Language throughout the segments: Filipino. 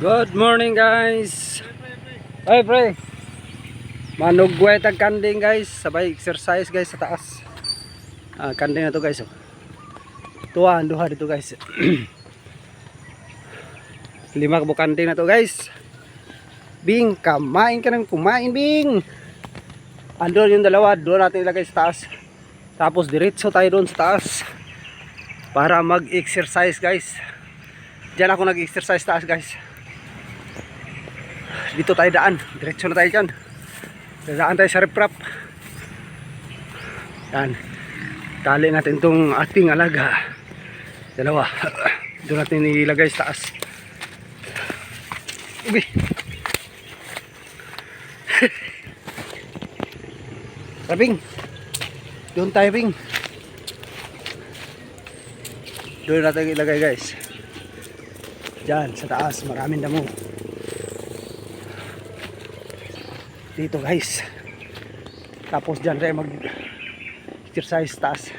Good morning guys. Ay pre. Manugway tag kanding guys. Sabay exercise guys sa taas. Kanding na to guys. Tuwa duha dito guys. Lima ka kanding na to guys. Bing, kumain ka ng kumain Bing. Andun yung dalawa, doon natin ilagay sa taas. Tapos diretso tayo doon sa taas para mag-exercise guys. Diyan ako nag-exercise taas guys. Dito tayo daan, diretso na tayo dyan. Dadaan tayo sa riprap. Yan, tali natin itong ating alaga. Dalawa, doon natin ilagay sa taas. Ubi. Bing, doon tayo Bing. Doon natin ilagay guys. Diyan sa taas, maraming damo. Dito guys. Tapos dyan tayo mag exercise taas.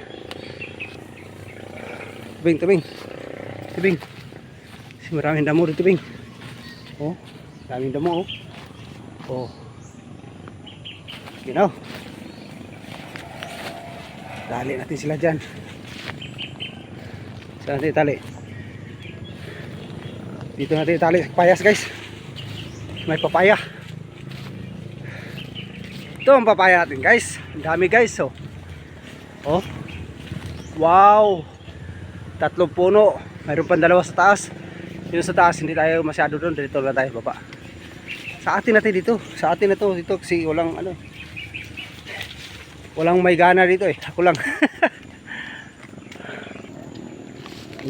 Bing, tabing. Tabing. Maraming damo dito Bing. Oh, maraming damo oh. Oh. You know. Tali natin sila dyan. Saan natin tali? Dito natin tali sa papayas guys. May papaya. Ito ang papaya natin guys. Ang dami guys oh. Oh. Wow. 3 puno. Mayroon pang 2 sa taas. Yung sa taas hindi tayo masyado doon. Dito lang tayo baba. Sa atin natin dito. Sa atin na to. Dito kasi walang ano. Walang may gana dito eh. Ako lang.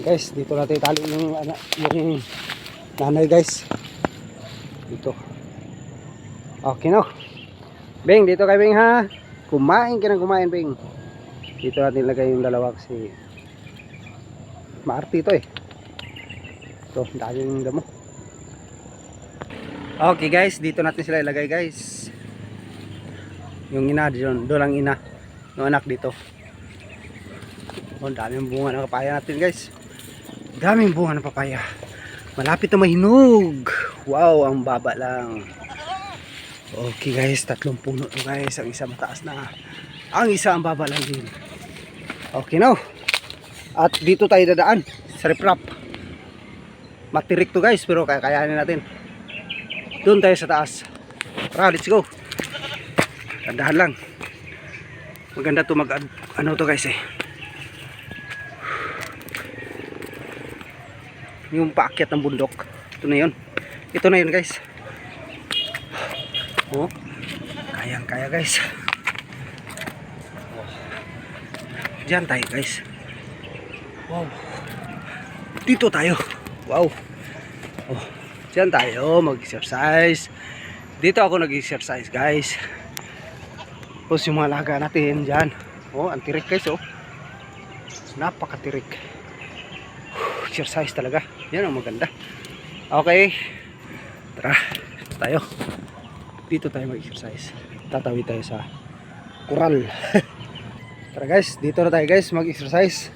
Guys, dito natin tali yung nanay guys. Dito. Okay no. Bing, dito kay Bing ha. Kumain ka ng kumain Bing. Dito natin lagay yung dalawa kasi maarti ito eh. Ito, dahil yung damo. Okay guys, dito natin sila ilagay guys. Yung ina doon lang ina. Yung anak dito. Oh, daming bunga ng papaya natin guys. Daming bunga ng papaya. Malapit na mahinog. Wow, ang baba lang. Okay guys, 3 puno to guys. Ang isa mataas na. Ang isa ang baba lang din. Okay now. At dito tayo dadaan sa riprap. Matirik to guys, pero kakayanin natin. Doon tayo sa taas. Tara, let's go. Tandahan lang. Maganda to ano to guys eh. Yung paakyat ng bundok. Ito na yun. Ito na yun guys. Oh. Kayang kaya guys. Oh. Diyan tayo guys. Wow. Dito tayo. Wow. Oh. Diyan tayo mag-exercise. Dito ako nag-exercise guys. Tapos yung mga alaga natin dyan. Oh, ang tirik guys oh. Napakatirik. Exercise talaga. Yan ang maganda. Okay. Tara. Tayo. Dito tayo mag-exercise. Tatawid tayo sa kural. Tara guys. Dito na tayo guys mag-exercise.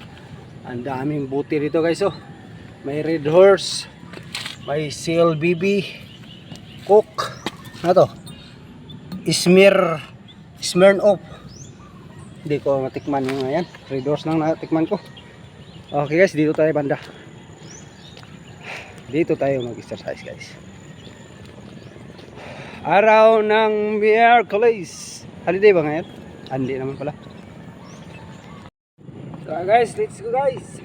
Ang daming buti dito guys oh. May red horse. May seal BB. Cook. Ano to? Smirnoff. Hindi ko matikman yung ayan. Red horse lang natikman ko. Okay guys, dito tayo banda. Dito tayo mag-exercise guys. Araw ng Miyerkules. Holiday ba ngayon? Hindi naman pala. So guys, let's go guys.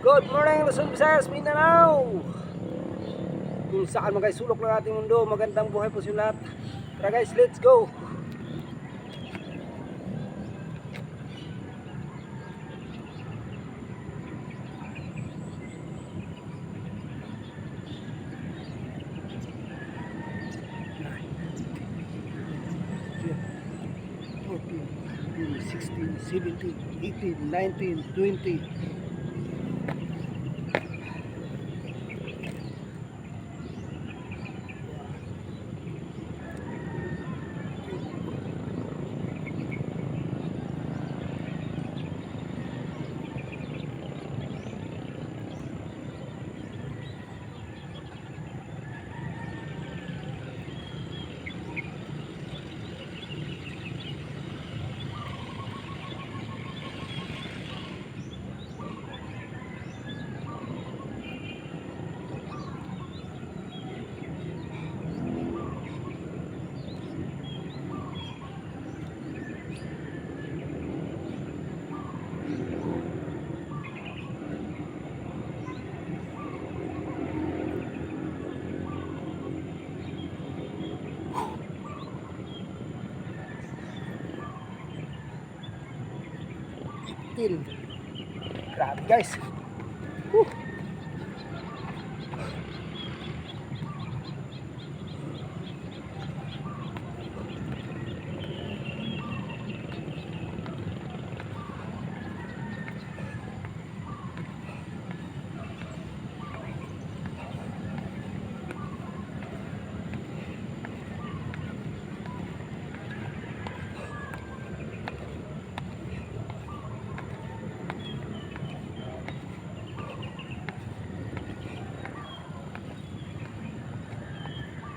Good morning Luzon, Visayas, Mindanao. Kung saan man guys sulok ng ating mundo, magandang buhay po sa lahat. Tara guys, let's go. Fifteen, 16, 17, 18, 19, 20. natin. Grabe guys. Woo.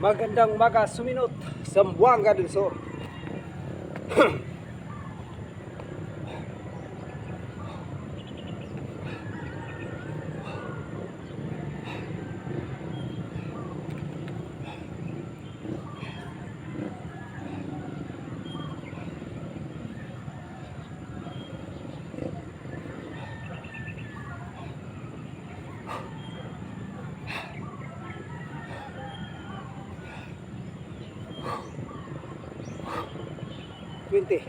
Magandang umaga, Suminot, Zamboanga del Sur. Twenty.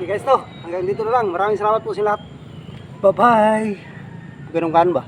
Okay guys, to hanggang dito na lang. Maraming salamat po sa lahat. Bye bye. Ganun kan ba?